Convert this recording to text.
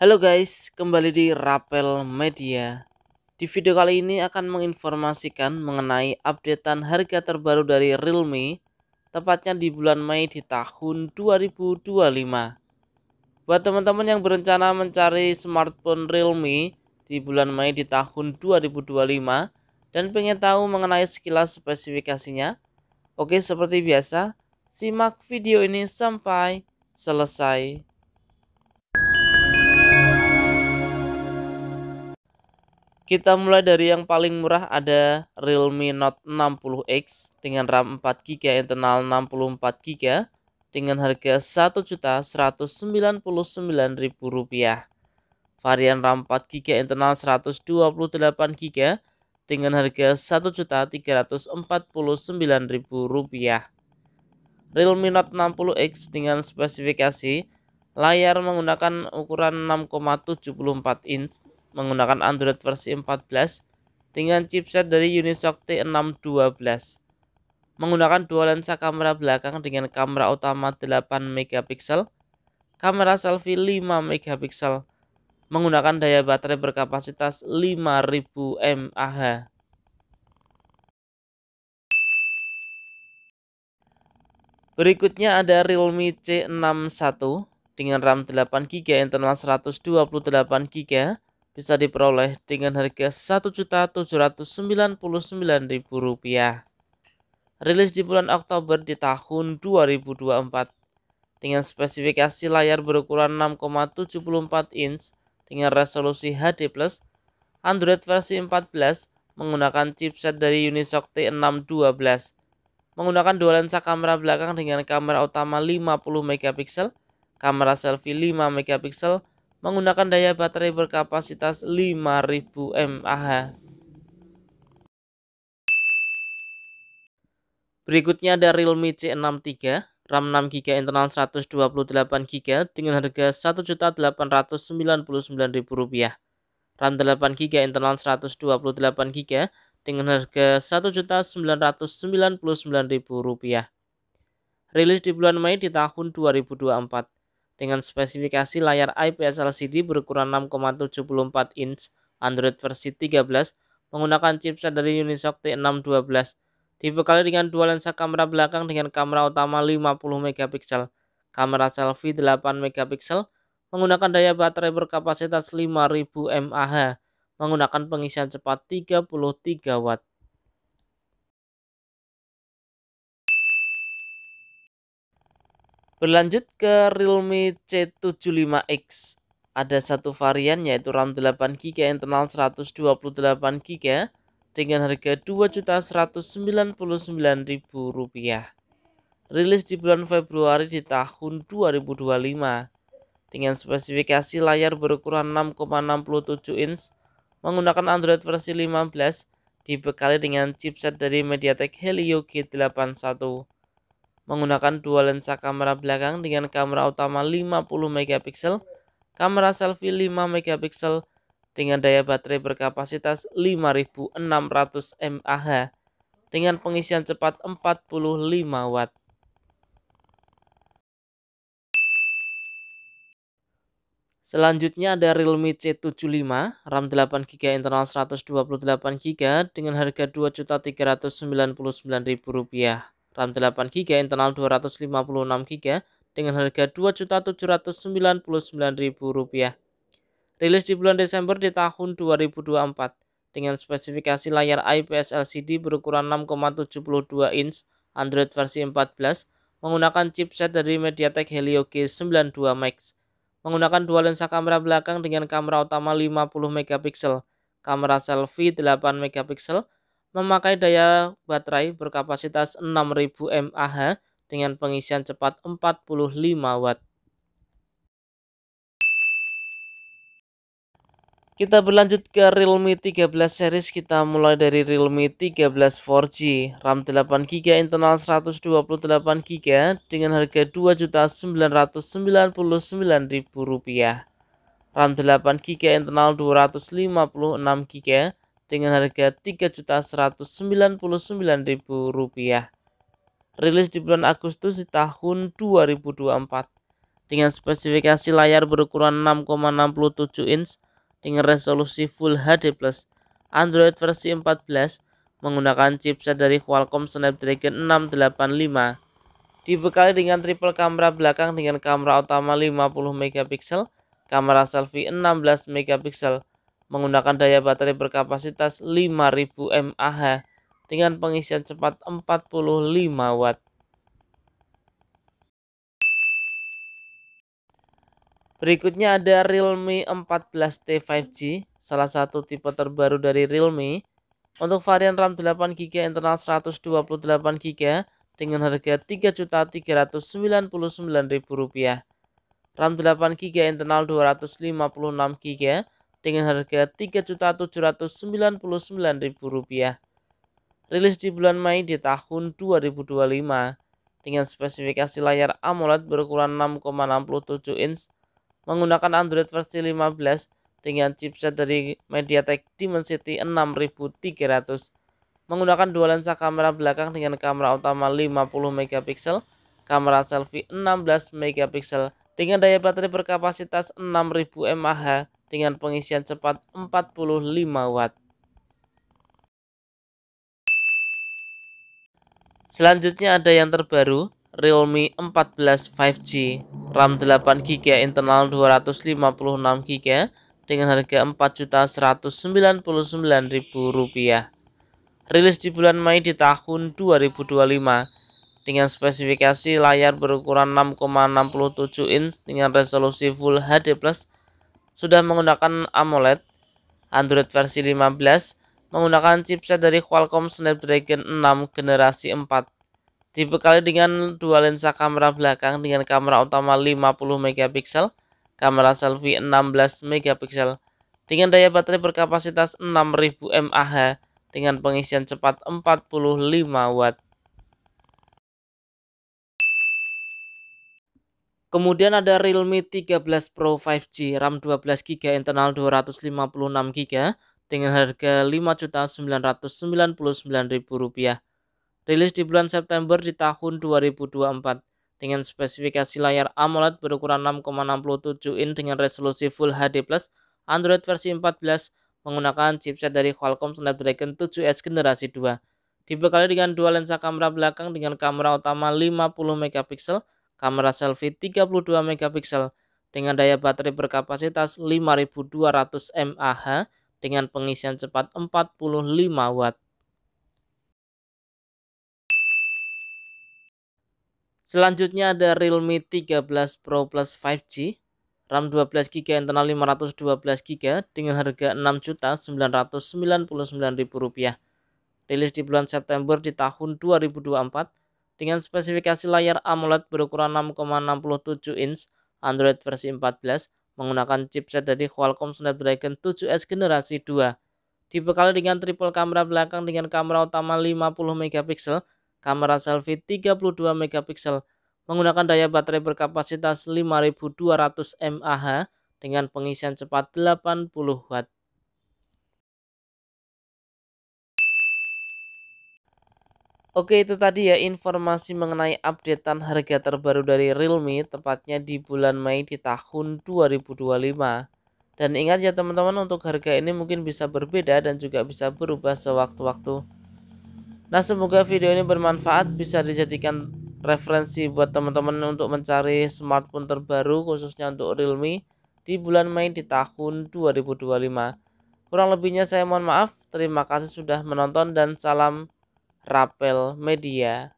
Halo guys, kembali di Rapel Media. Di video kali ini akan menginformasikan mengenai updatean harga terbaru dari Realme, tepatnya di bulan Mei di tahun 2025. Buat teman-teman yang berencana mencari smartphone Realme di bulan Mei di tahun 2025 dan pengen tahu mengenai sekilas spesifikasinya, oke seperti biasa, simak video ini sampai selesai. Kita mulai dari yang paling murah, ada Realme Note 60X dengan RAM 4GB, internal 64GB dengan harga Rp1.199.000. Varian RAM 4GB, internal 128GB dengan harga Rp1.349.000. Realme Note 60X dengan spesifikasi layar menggunakan ukuran 6,74 inch, menggunakan Android versi 14 dengan chipset dari Unisoc T612, menggunakan dua lensa kamera belakang dengan kamera utama 8 megapiksel, kamera selfie 5 megapiksel, menggunakan daya baterai berkapasitas 5000 mAh. Berikutnya ada Realme C61 dengan RAM 8GB, internal 128GB, bisa diperoleh dengan harga Rp1.799.000. Rilis di bulan Oktober di tahun 2024 dengan spesifikasi layar berukuran 6,74 inch dengan resolusi HD+, Android versi 14, menggunakan chipset dari Unisoc T612, menggunakan dua lensa kamera belakang dengan kamera utama 50 megapiksel, kamera selfie 5 megapiksel, menggunakan daya baterai berkapasitas 5000 mAh. Berikutnya ada Realme C63, RAM 6GB, internal 128GB dengan harga Rp1.899.000. RAM 8GB, internal 128GB dengan harga Rp1.999.000. Rilis di bulan Mei di tahun 2024 dengan spesifikasi layar IPS LCD berukuran 6,74 inch, Android versi 13, menggunakan chipset dari Unisoc T612, dibekali dengan dua lensa kamera belakang dengan kamera utama 50 megapiksel, kamera selfie 8 megapiksel, menggunakan daya baterai berkapasitas 5000 mAh, menggunakan pengisian cepat 33 watt. Berlanjut ke Realme C75X. Ada satu varian yaitu RAM 8GB, internal 128GB dengan harga Rp2.199.000. Rilis di bulan Februari di tahun 2025 dengan spesifikasi layar berukuran 6,67 inch, menggunakan Android versi 15, dibekali dengan chipset dari MediaTek Helio G81, menggunakan dua lensa kamera belakang dengan kamera utama 50 megapiksel, kamera selfie 5 megapiksel dengan daya baterai berkapasitas 5600 mAh dengan pengisian cepat 45 watt. Selanjutnya ada Realme C75, RAM 8GB, internal 128GB dengan harga Rp2.399.000. RAM 8GB, internal 256GB dengan harga Rp2.799.000. Rilis di bulan Desember di tahun 2024 dengan spesifikasi layar IPS LCD berukuran 6,72 inch, Android versi 14, menggunakan chipset dari MediaTek Helio G92 Max, menggunakan dua lensa kamera belakang dengan kamera utama 50 megapiksel, kamera selfie 8 megapiksel, memakai daya baterai berkapasitas 6000 mAh dengan pengisian cepat 45 watt. Kita berlanjut ke Realme 13 series. Kita mulai dari Realme 13 4G, RAM 8GB, internal 128GB dengan harga Rp2.999.000. RAM 8GB, internal 256GB dengan harga Rp3.199.000. Rilis di bulan Agustus di tahun 2024 dengan spesifikasi layar berukuran 6,67 inch dengan resolusi Full HD+, Android versi 14 menggunakan chipset dari Qualcomm Snapdragon 685, dibekali dengan triple kamera belakang dengan kamera utama 50 megapiksel, kamera selfie 16 megapiksel, menggunakan daya baterai berkapasitas 5000 mAh dengan pengisian cepat 45 watt. Berikutnya ada Realme 14T 5G, salah satu tipe terbaru dari Realme. Untuk varian RAM 8GB internal 128GB dengan harga Rp3.399.000. RAM 8GB internal 256GB dengan harga Rp3.799.000. Rilis di bulan Mei di tahun 2025 dengan spesifikasi layar AMOLED berukuran 6,67 inch menggunakan Android versi 15 dengan chipset dari MediaTek Dimensity 6300, menggunakan dua lensa kamera belakang dengan kamera utama 50 megapiksel, kamera selfie 16 megapiksel dengan daya baterai berkapasitas 6000 mAh dengan pengisian cepat 45 watt. Selanjutnya ada yang terbaru, Realme 14 5G, RAM 8GB internal 256GB dengan harga Rp4.199.000. Rilis di bulan Mei di tahun 2025 dengan spesifikasi layar berukuran 6,67 inch dengan resolusi Full HD+, sudah menggunakan AMOLED, Android versi 15 menggunakan chipset dari Qualcomm Snapdragon 6 generasi 4, dibekali dengan dua lensa kamera belakang dengan kamera utama 50 megapiksel, kamera selfie 16 megapiksel dengan daya baterai berkapasitas 6000 mAh dengan pengisian cepat 45 watt. Kemudian ada Realme 13 Pro 5G, RAM 12GB internal 256GB dengan harga Rp5.999.000. Rilis di bulan September di tahun 2024 dengan spesifikasi layar AMOLED berukuran 6,67 inch dengan resolusi Full HD+, Android versi 14 menggunakan chipset dari Qualcomm Snapdragon 7S generasi 2, dibekali dengan dua lensa kamera belakang dengan kamera utama 50 megapiksel, kamera selfie 32 megapiksel dengan daya baterai berkapasitas 5200 mAh dengan pengisian cepat 45 watt. Selanjutnya ada Realme 13 Pro Plus 5G, RAM 12GB internal 512GB dengan harga Rp6.999.000. Rilis di bulan September di tahun 2024 dengan spesifikasi layar AMOLED berukuran 6,67 inch, Android versi 14 menggunakan chipset dari Qualcomm Snapdragon 7S generasi 2, dibekali dengan triple kamera belakang dengan kamera utama 50 megapiksel, kamera selfie 32 megapiksel, menggunakan daya baterai berkapasitas 5200 mAh dengan pengisian cepat 80 watt. Oke, itu tadi ya informasi mengenai updatean harga terbaru dari Realme tepatnya di bulan Mei di tahun 2025. Dan ingat ya teman-teman, untuk harga ini mungkin bisa berbeda dan juga bisa berubah sewaktu-waktu. Nah, semoga video ini bermanfaat, bisa dijadikan referensi buat teman-teman untuk mencari smartphone terbaru khususnya untuk Realme di bulan Mei di tahun 2025. Kurang lebihnya saya mohon maaf. Terima kasih sudah menonton dan salam Rapel Media.